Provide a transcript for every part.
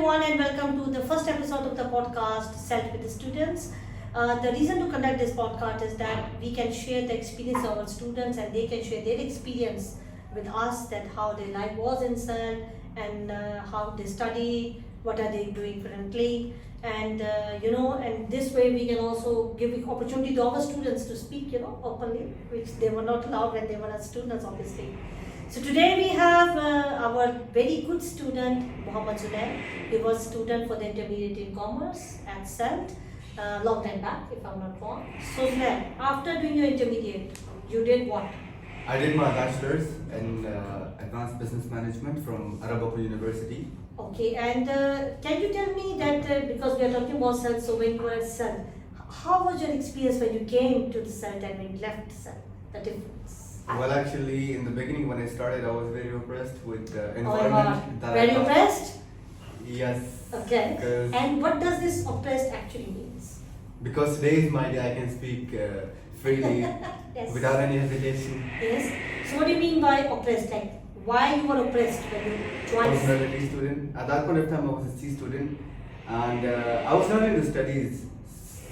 everyone, and welcome to the first episode of the podcast Self with the Students. The reason to conduct this podcast is that we can share the experience of our students and they can share their experience with us, that how their life was in CELT and how they study, what are they doing currently, and and this way we can also give opportunity to our students to speak, openly, which they were not allowed when they were as students, obviously. So today we have our very good student Muhammad Zunair. He was student for the intermediate in commerce at CELT long time back, if I'm not wrong. So Zunair, after doing your intermediate, you did what? I did my bachelor's in advanced business management from Arabic University. Okay, and can you tell me that because we are talking about CELT, so when you were at CELT, how was your experience when you came to the CELT and when you left CELT? The difference. Well, actually, in the beginning when I started, I was very impressed with the Oh my environment. God, very impressed? Yes. Okay, 'Cause- and what does this oppressed actually means? Because today is my day, I can speak freely Yes. without any hesitation. Yes. So what do you mean by oppressed? Like why you were oppressed when you joined? Personality student. At that point of time, I was a C student, and I was learning the studies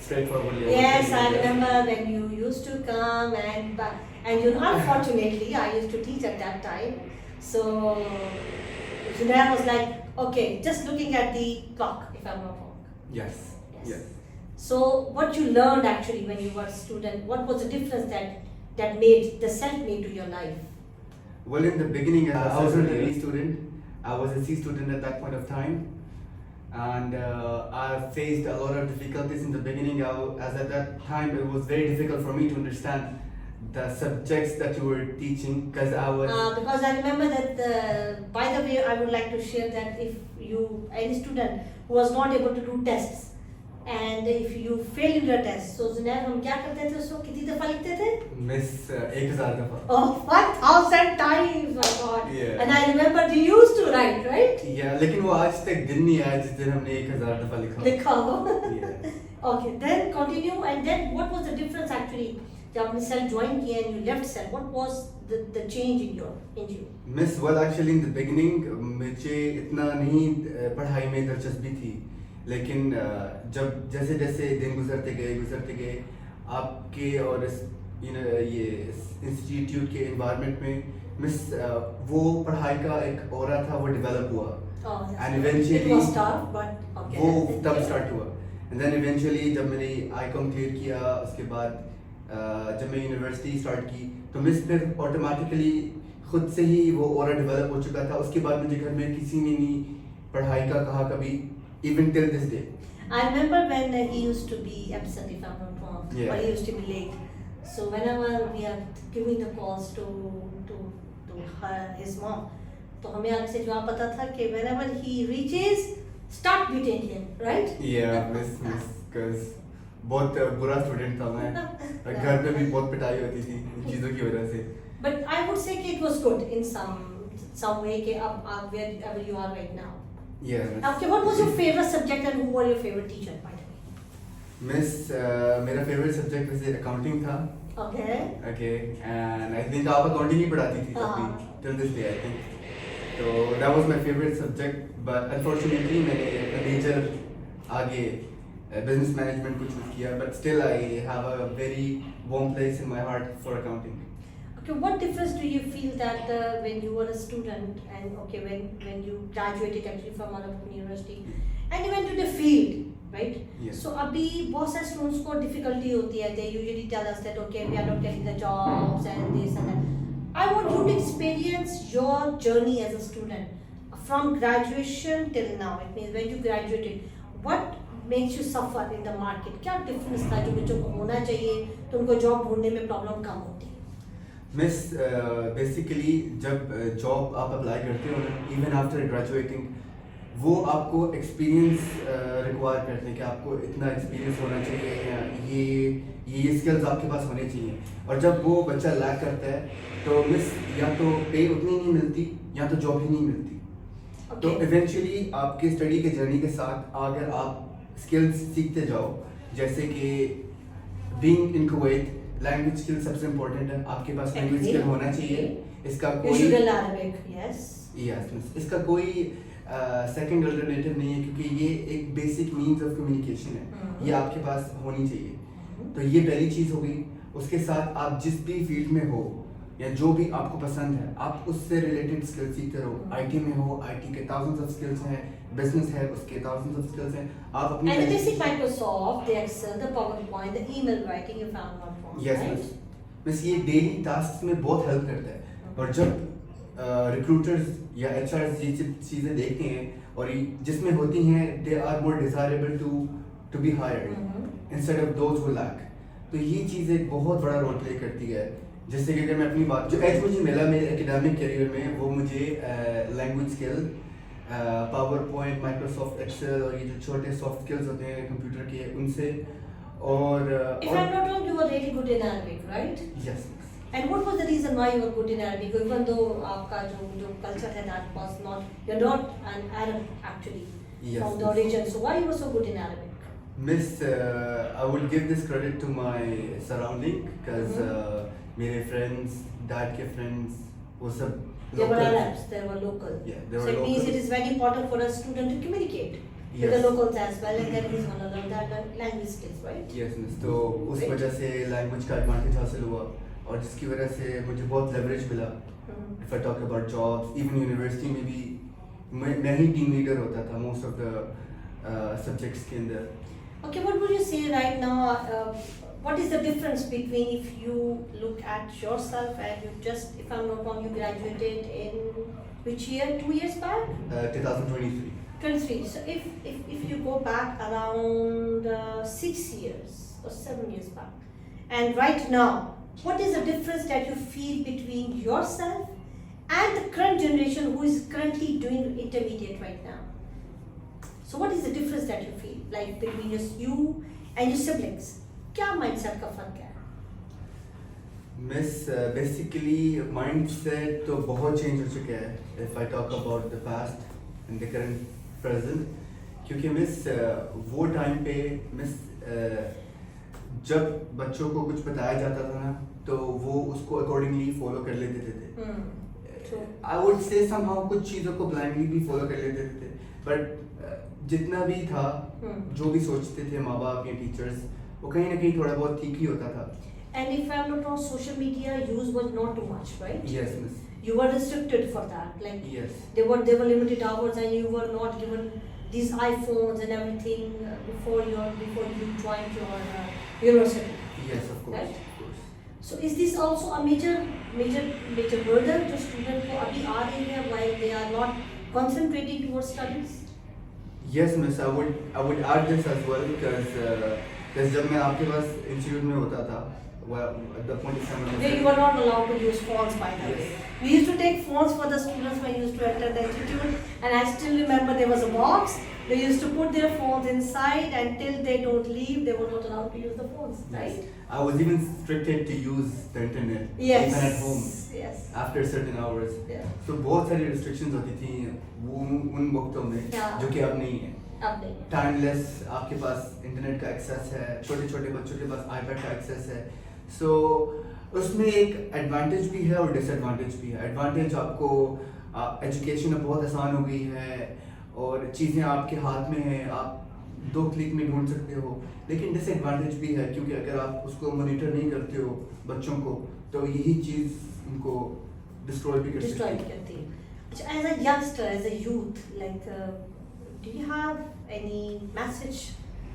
straightforwardly. Yes, I remember when you used to come and unfortunately I used to teach at that time. So Zunair was like, okay, just looking at the clock, if I'm not wrong. Yes. Yes. So what you learned actually when you were a student, what was the difference that made the CELT made to your life? Well, in the beginning, I was not a B student. I was a C student at that point of time, and I faced a lot of difficulties in the beginning. As at that time, it was very difficult for me to understand the subjects that you were teaching, because I was. Because I remember that, by the way, I would like to share that if any student who was not able to do tests, and if you fail in your test, so Zunair, हम क्या करते थे उसको कितनी दफा लिखते थे? Miss 1000 दफा. Oh, 1,000 times, my God! Yeah. And I remember you used to write, right? Yeah, लेकिन वो आज तक दिन नहीं आया जिस दिन हमने 1000 दफा लिखा. लिखा हो. Yeah. Okay, then continue, and then what was the difference actually? जब आपने CELT join किया and you left CELT, what was the change in you? Miss, well, actually in the beginning मुझे इतना नहीं पढ़ाई में दिलचस्पी थी, लेकिन जब जैसे जैसे दिन गुजरते गए आपके और ये इंस्टीट्यूट के एनवायरनमेंट में मिस वो पढ़ाई का एक ऑरा था, वो डेवलप हुआ. And eventually it was tough, but okay. वो तब स्टार्ट हुआ. And then eventually जब मैंने ICOM क्लियर किया, उसके बाद जब मैं यूनिवर्सिटी स्टार्ट की, तो मिस फिर ऑटोमेटिकली खुद से ही वो ऑरा डेवलप हो चुका था. उसके बाद मुझे घर में किसी ने नहीं पढ़ाई का कहा कभी, even till this day. I remember when he used to be absent, if I'm not wrong, Yeah. or he used to be late. So whenever we are giving the calls to his mom, तो हमें आगे से जवाब पता था कि whenever he reaches, start beating him, right? Yeah, miss, because बहुत बुरा स्टूडेंट था मैं. घर पे भी बहुत पिटाई होती थी इन चीज़ों की वजह से. But I would say कि it was good in some way कि अब wherever you are right now. Yeah, miss. Okay, what was your favorite subject and who were your favorite teacher, by the way? Miss, मेरा favorite subject वैसे accounting था. Okay. Okay, and I think आप accounting ही पढ़ाती थी तब भी, till this day I think. So that was my favorite subject, but unfortunately मैंने major आगे business management को choose किया, but still I have a very warm place in my heart for accounting. Okay, what difference do you feel that when you were a student and when you graduated actually from Arabic University and you went to the field, right? Yes. So अभी बहुत सारे students को difficulty होती है. They usually tell us that okay, we are not getting the jobs and this and that. I want you to experience your journey as a student from graduation till now. It means when you graduated, what makes you suffer in the market? क्या difference था जो बच्चों को होना चाहिए तो उनको job ढूंढने में problem कम होती है? मिस बेसिकली जब जॉब आप अप्लाई करते हो ना, इवन आफ्टर ग्रेजुएटिंग, वो आपको एक्सपीरियंस रिक्वायर करते हैं कि आपको इतना एक्सपीरियंस होना चाहिए, ये स्किल्स आपके पास होने चाहिए. और जब वो बच्चा लैक करता है तो मिस या तो पे उतनी नहीं मिलती या तो जॉब ही नहीं मिलती. तो इवेंचुअली आपके स्टडी के जर्नी के साथ अगर आप स्किल्स सीखते जाओ, जैसे कि being in Kuwait, language skill सबसे इम्पोर्टेंट है. आपके पास लैंग्वेज स्किल होना चाहिए. इसका कोई Usual Arabic, yes. यस, इसका कोई सेकंड अल्टरनेटिव नहीं है, क्योंकि ये एक बेसिक मीन्स ऑफ कम्युनिकेशन है, ये आपके पास होनी चाहिए। तो ये पहली चीज़ हो गई। उसके साथ आप जिस भी फील्ड में हो या जो भी आपको पसंद है, आप उससे रिलेटेड स्किल्स सीखते रहो। आईटी में हो, आईटी के थाउजेंड्स ऑफ स्किल्स हैं, बिजनेस है उसके थाउजेंड्स ऑफ स्किल्स हैं। आप अपनी And the basic Microsoft, the Excel, the PowerPoint, the email writing, if I'm not wrong, yes right? Miss, बस ये डेली टास्क में बहुत हेल्प करता है। और जब रिक्रूटर्स या एचआर ये चीज़ें देखते हैं और जिसमें होती हैं, they are more desirable to be hired instead of those who lack. तो ये चीज़ एक बहुत बड़ा रोल प्ले करती है। जैसे कि अगर मैं अपनी बात, जो एज मुझे मिला मेरे एकेडमिक करियर में, वो मुझे language skill, PowerPoint, Microsoft Excel और ये जो छोटे सॉफ्ट स्किल्स होते हैं कंप्यूटर के, उनसे। और If I'm not wrong, you were really good in Arabic, right? Yes, And what was the reason why you were good in Arabic, even though आपका जो culture है, that was not, you're not an Arab actually Yes, from the yes. origin. So why you were so good in Arabic? Miss, I would give this credit to my surrounding because मेरे friends, dad के friends, वो सब They were local- Arabs, they were local. Yeah, they So were it means local. it is very important for a student to communicate with the Yes. locals as well, and then he's gonna learn that language skills, right? Yes, miss. तो उस Great. वजह से language का advantage हासिल हुआ और जिसकी वजह से मुझे बहुत लेवरेज मिला। If I talk about jobs, even university में भी मैं ही टीम लीडर होता था मोस्ट ऑफ द सब्जेक्ट्स के अंदर। Okay, what would you say right now? What is the difference between if you look at yourself and you just, if I'm not wrong, you graduated in which year? 2 years back? 2023। 23. So if you go back around 6 years or 7 years back, and right now, what is the difference that you feel between yourself and the current generation who is currently doing intermediate right now? So what is the difference that you feel like between you and your siblings? क्या mindset का फर्क है? Miss, basically mindset तो बहुत change हो चुका है if I talk about the past and the current present. क्योंकि मिस वो टाइम पे मिस जब बच्चों को कुछ बताया जाता था ना, तो वो उसको अकॉर्डिंगली फॉलो कर लेते थे। True. I would say somehow कुछ चीज़ों को ब्लाइंडली भी फॉलो कर लेते थे, बट जितना भी था, जो भी सोचते थे माँ बाप या टीचर्स, वो कहीं ना कहीं थोड़ा बहुत ठीक ही होता था। And if I'm not wrong, social media use was not too much, right? Yes miss, You were restricted for that. Like yes, there were limited hours, and you were not given these iPhones and everything before you joined your university. Yes of Right. Course. So is this also a major burden जो student को अभी आ रही है while they are not concentrating towards studies? Yes, miss. I would add this as well because जब मैं आपके पास institute में होता था, well, at the point of time Where you were not allowed to use phones, by the way. Yes. We used to take phones for the students when we used to enter the institute, and I still remember there was a box. They used to put their phones inside, and till they don't leave, they were not allowed to use the phones, right? I was even restricted to use the internet Yes. even at home Yes. after certain hours. Yeah. So बहुत सारी restrictions होती थी वो उन वक्तों में, Yeah. जो कि अब नहीं है। अब नहीं है. टाइमलेस, आपके पास इंटरनेट का एक्सेस है, छोटे छोटे बच्चों के पास आईपैड का एक्सेस है। सो उसमें एक एडवांटेज भी है और डिसएडवांटेज भी है। एडवांटेज आपको एजुकेशन में बहुत आसान हो गई है और चीज़ें आपके हाथ में हैं, आप 2 क्लिक में ढूंढ सकते हो। लेकिन डिसएडवांटेज भी है, क्योंकि अगर आप उसको मॉनिटर नहीं करते हो बच्चों को, तो यही चीज़ उनको डिस्ट्रॉय भी कर Destroy सकती है। करती है. So as a youngster, as a youth, like, do you have any message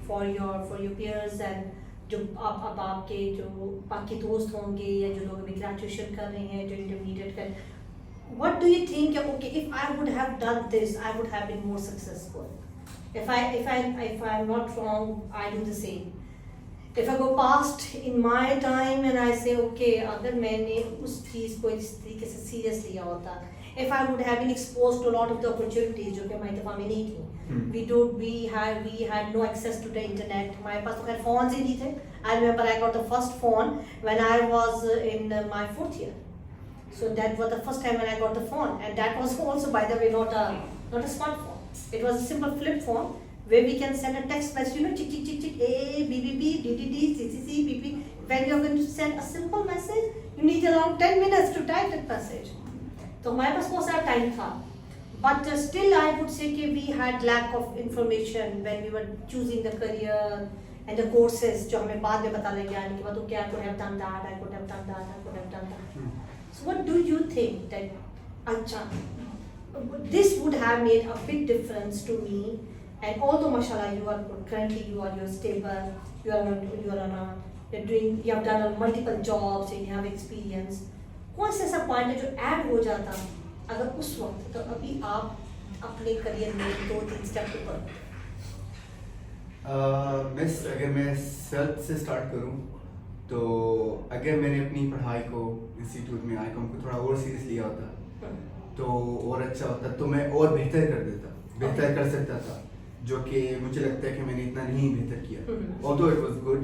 for your peers and जो अब आपके जो बाकी दोस्त होंगे या जो लोग अभी ग्रेजुएशन कर रहे हैं, जो इंटरमीडिएट कर, what do you think? Okay, if I would have done this, I would have been more successful. If I'm not wrong, I do the same. If I go past in my time and I say, okay, अगर मैंने उस चीज़ को इस तरीके से serious लिया होता, if I would have been exposed to a lot of the opportunities जो कि हमारी दफ़ा में नहीं थी, we had no access to the internet. हमारे पास तो खैर phones ही नहीं थे. I remember I got the first phone when I was in my 4th year. So that was the first time when I got the phone, and that was also, by the way, not a smartphone. It was a simple flip phone where we can send a text message, chick chick chick chick, A B B B D D D C C C P P. When you are going to send a simple message, you need around 10 minutes to type that message. तो हमारे पास बहुत सारा time था, But still, I would say that we had lack of information when we were choosing the career and the courses. जो हमें बाद में पता लग गया कि मतलब क्या I could have done that, I could have done that, I could have done that. So what do you think that अच्छा this would have made a big difference to me? And although mashallah you are currently you're stable, you have done multiple jobs and you have experience. कौन सा ऐसा point है जो add हो जाता अगर उस वक्त तो अभी आप अपने करियर में 2-3 स्टेप ऊपर? मिस अगर मैं सेल्फ से स्टार्ट करूं तो अगर मैंने अपनी पढ़ाई को इंस्टीट्यूट में आईकॉम को थोड़ा और सीरियस लिया होता तो और अच्छा होता तो मैं और बेहतर कर सकता था जो कि मुझे लगता है कि मैंने इतना नहीं बेहतर किया although it was good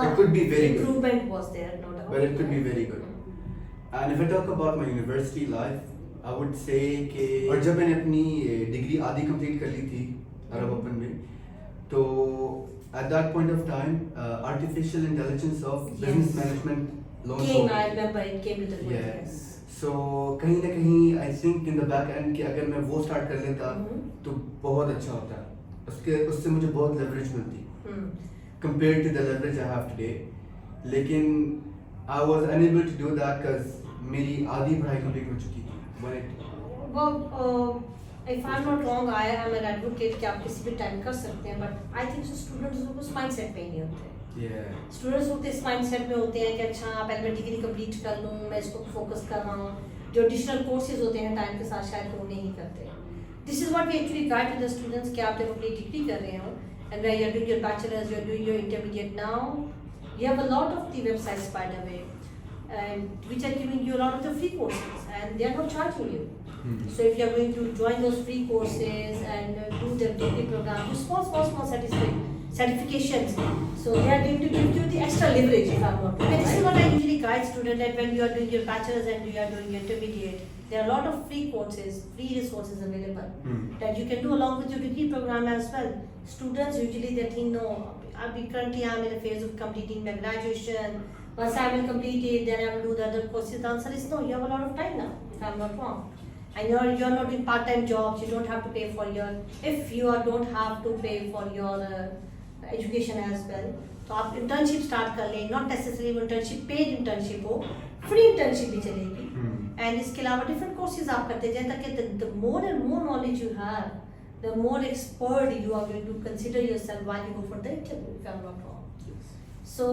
it could be very good improvement was there no doubt but it could be very good and if I talk about my university life I would say कि और जब मैंने अपनी degree आधी complete कर ली थी अरब open में तो at that point of time artificial intelligence of business management came. I remember it came with the good yes. So कहीं ना कहीं I think in the back end कि अगर मैं वो स्टार्ट कर लेता तो बहुत अच्छा होता उससे मुझे बहुत leverage मिलती compared to the leverage I have today लेकिन I was unable to do that because मेरी आधी पढ़ाई कंप्लीट हो चुकी थी well if I'm not wrong I am an advocate कि आप किसी भी टाइम कर सकते हैं but I think so students उस mindset में नहीं होते स्टूडेंट्स होते इस माइंडसेट में होते हैं कि अच्छा पहले मैं डिग्री कंप्लीट कर लूँ मैं इसको फोकस कर रहा हूँ जो एडिशनल कोर्सेज होते हैं टाइम के साथ शायद वो नहीं करते this is what we actually guide to the students कि आप जब अपनी डिग्री कर रहे हो and where you are doing your bachelors you are doing your intermediate now you have a lot of the websites by the way and which are giving you a lot of the free courses and they are not charging you so if you are going to join those free courses and do the degree program do small certifications so they are going to give you the extra leverage if I'm not wrong. And this is what I usually guide students that when you are doing your bachelor's and you are doing your intermediate there are a lot of free courses free resources available that you can do along with your degree program as well. Students usually they think no currently I'm in a phase of completing my graduation once I will complete it then I will do the other courses. The answer is no, you have a lot of time now if I'm not wrong and you're not doing part-time jobs you don't have to pay for your if you don't have to pay for your education as well तो आप internship start कर लें not necessary internship paid internship हो free internship भी चलेगी and इसके अलावा different courses आप करते जाएं ताकि the more and more knowledge you have the more expert you are going to consider yourself while you go for the interview if I am not wrong so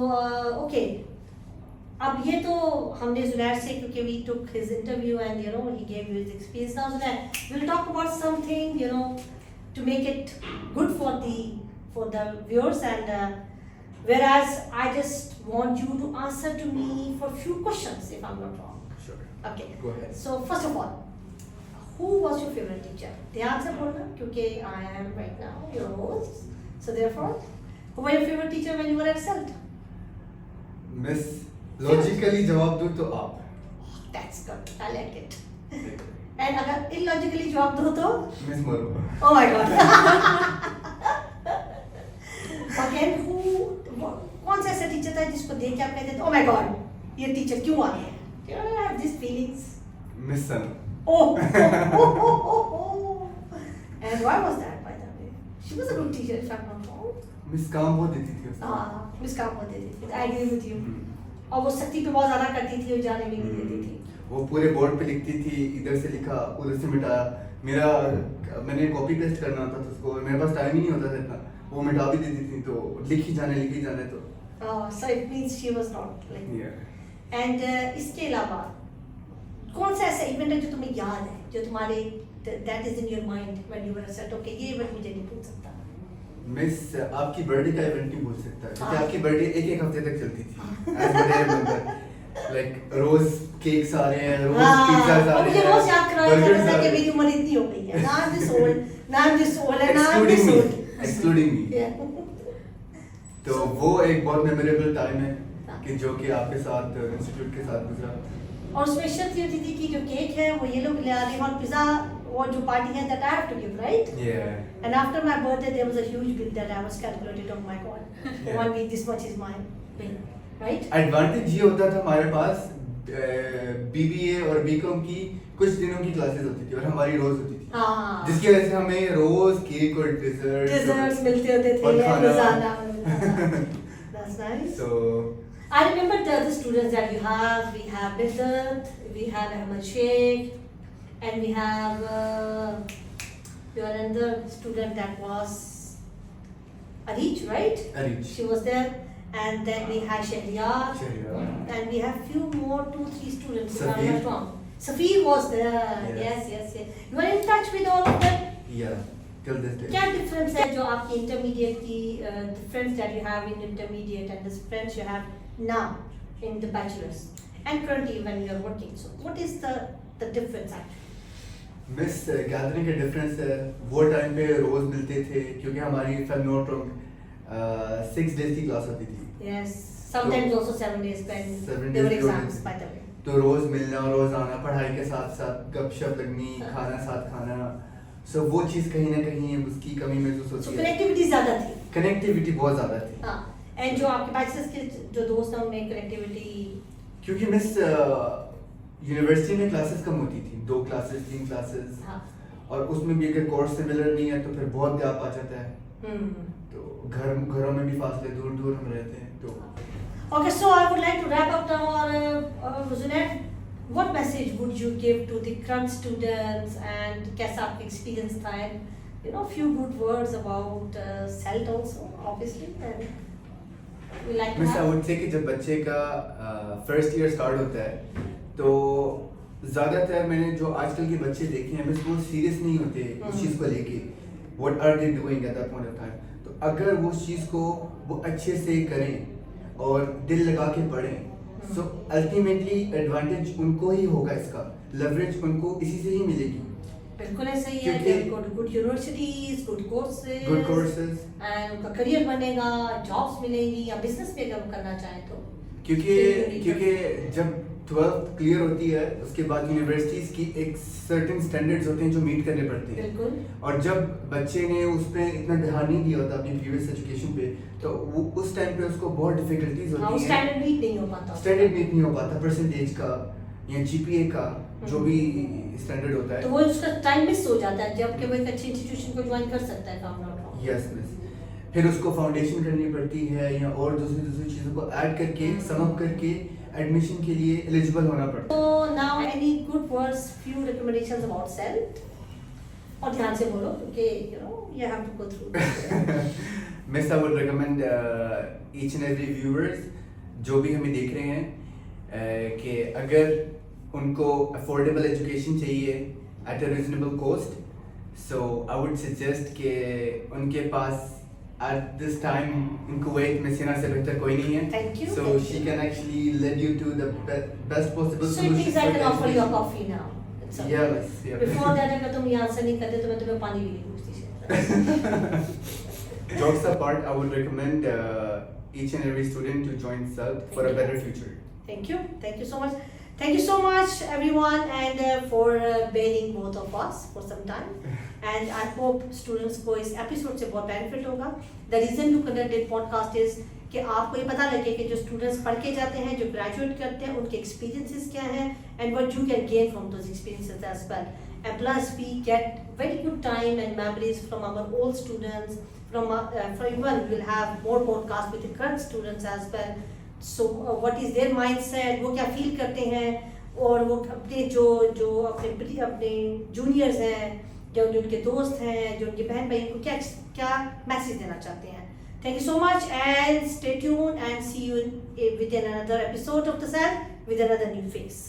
okay अब ये तो हमने जुनैर से क्योंकि we took his interview and you know he gave you his experience now Junair we will talk about something you know to make it good for the viewers and whereas I just want you to answer to me for few questions if I'm not wrong. Sure. Okay. Go ahead. So first of all, who was your favorite teacher? ध्यान से बोलना क्योंकि I am right now your host. So therefore, who was your favorite teacher when you were at CELT? Miss, logically जवाब दूँ तो आप. That's good. I like it. And अगर illogically जवाब दूँ तो? Miss Maro. Oh my God. Again, कौन सा ऐसा टीचर था जिसको देख के आप कहते थे ओह माय गॉड ये टीचर क्यों आ गया? You know, I have these feelings. Miss Sun. Oh. And why was that by the way? She was a good teacher if I'm not wrong. Miss काम बहुत देती थी उसको. हाँ, मिस काम बहुत देती थी. I agree with you. और वो सख्ती पे बहुत ज़्यादा करती थी और जाने भी नहीं देती थी. वो पूरे बोर्ड पे लिखती थी इधर से लिखा उधर से मिटाया मैंने कॉपी पेस्ट करना होता था उसको मेरे पास टाइम ही नहीं होता था इतना वो मिटा भी देती थी तो लिख ही जाने तो so it means she was not like yeah. and इसके अलावा कौन सा ऐसा इवेंट है जो तुम्हें याद है जो तुम्हारे that is in your mind when you were set okay ये इवेंट मुझे नहीं भूल सकता मिस आपकी बर्थडे का इवेंट नहीं भूल सकता क्योंकि आपकी बर्थडे एक हफ्ते तक चलती थी as I remember like रोज केक्स आ रहे हैं रोज पिज़्ज़ाज आ रहे हैं मुझे रोज याद कराया जाता है कि मेरी उम्र इतनी हो गई है now I'm this old and now I'm this old excluding me तो वो एक बहुत मेमोरेबल टाइम है कि जो कि आपके साथ इंस्टीट्यूट के साथ गुजरा और स्पेशल थी दीदी की जो केक है वो ये लोग ले आ रहे हैं और पिज़्ज़ा और जो पार्टी है that I have to give right yeah and after my birthday there was a huge bill that I was calculated oh my god yeah. 1 week this much is my bill right advantage ये होता था हमारे पास BBA और BCom की कुछ दिनों की classes होती थी और हमारी रोज होती थी हाँ जिसकी वजह से हमें रोज केक और desserts मिलते होते और थे खाना। रोजाना मिलता था। That's nice. So I remember the other students that you have. We have Biddat, we have Ahmed Sheikh, and we have your another student that was Arich, right? Arich. She was there, and then we had Shahriyar, Shahriyar. and we have few more, 2-3 students. If I'm Safir. not wrong. Safir was there. Yes. Yes. You are in touch with all of them. Yeah, till this day. क्या difference है जो आपकी intermediate की the friends that you have in intermediate and the friends you have now in the bachelors and currently when you are working, so what is the difference actually? Miss gathering का difference है, वो time पे रोज मिलते थे क्योंकि हमारी if I am not wrong 6 days की class होती थी, Yes, sometimes also 7 days when 7 there were days की exams होती by थी। the way. तो रोज मिलना और रोज आना, पढ़ाई के साथ साथ गपशप लगनी, खाना साथ खाना, सो वो चीज़ कहीं ना कहीं उसकी कमी महसूस So होती है। connectivity ज़्यादा थी। कनेक्टिविटी बहुत ज़्यादा थी हाँ, and जो आपके bachelors के जो दोस्त हैं उनमें connectivity क्योंकि मिस यूनिवर्सिटी में क्लासेस कम होती थी, 2 क्लासेस 3 क्लासेस, हाँ। और उसमें भी अगर कोर्स सिमिलर नहीं है तो फिर बहुत गैप आ जाता है, तो घरों में भी फासले दूर दूर हम रहते हैं तो Okay, so I would like to wrap up now. Zunaid, what message would you give to the current students and कैसा आपका experience था, and you know few good words about CELT also obviously, and we like to miss I have. Would say कि जब बच्चे का first year start होता है तो ज़्यादातर मैंने जो आजकल के बच्चे देखे हैं मिस वो सीरियस नहीं होते उस चीज़ को लेके, what are they doing at that point of time, तो अगर वो उस चीज़ को वो अच्छे से करें और दिल लगा के पढ़ें, सो अल्टीमेटली एडवांटेज उनको ही होगा, इसका लेवरेज उनको इसी से ही मिलेगी। बिल्कुल ऐसा ही है, क्योंकि- they go to good universities, good courses, good courses, and उनका करियर बनेगा, जॉब्स मिलेंगी, या बिजनेस भी अगर वो करना चाहे तो। क्योंकि जब 12th क्लियर होती है उसके बाद यूनिवर्सिटीज की एक सर्टेन स्टैंडर्ड्स होते हैं जो मीट करने पड़ते हैं, बिल्कुल। और जब बच्चे ने उस पर इतना ध्यान नहीं दिया होता अपनी प्रीवियस एजुकेशन पे, तो वो उस टाइम पे उसको बहुत डिफिकल्टीज हाँ, होती हैं, स्टैंडर्ड मीट नहीं हो पाता। स्टैंडर्ड मीट नहीं हो पाता, परसेंटेज का या जीपीए का जो भी स्टैंडर्ड होता तो है। वो उसका टाइम मिस हो जाता है जबकि वो एक अच्छी इंस्टीट्यूशन को ज्वाइन कर सकता है, काम नॉट रॉन्ग। यस मिस, फिर उसको फाउंडेशन करनी पड़ती है या और दूसरी चीज़ों को ऐड करके सम अप करके एडमिशन के लिए एलिजिबल होना पड़ता है। So now any good words, few recommendations about CELT, और ध्यान से बोलो क्योंकि you know you have to go through this. Miss I would recommend each and every viewers जो भी हमें देख रहे हैं कि अगर उनको अफोर्डेबल एजुकेशन चाहिए at a reasonable cost, so I would suggest कि उनके पास at this time in Kuwait में सीना से बेहतर कोई नहीं है। Thank you, So thank she you. can actually lead you to the best possible So it solution means I for can the offer you a education. coffee now. It's okay. Yeah, miss, yeah. Before that अगर तुम ये answer नहीं करते तो मैं तुम्हें पानी भी नहीं पूछती शायद। Jokes apart, I would recommend each and every student to join CELT for a better future. Thank you so much. Thank you so much everyone, and for bearing both of us for some time. And I hope students को इस episode से बहुत benefit होगा. The reason to conduct this podcast is कि आपको ये पता लगे कि जो students पढ़ के जाते हैं, जो graduate करते हैं, उनके experiences क्या हैं, and what you can gain from those experiences as well. And plus we get very good time and memories from our old students. From even we'll have more podcasts with the current students as well. So what is their mindset, वो क्या feel करते हैं, और वो अपने जो अपने juniors हैं, जो उनके दोस्त हैं, जो उनके बहन भाई, उनको क्या मैसेज देना चाहते हैं। Thank you so much and stay tuned and see you within another episode of the CELT with another new face.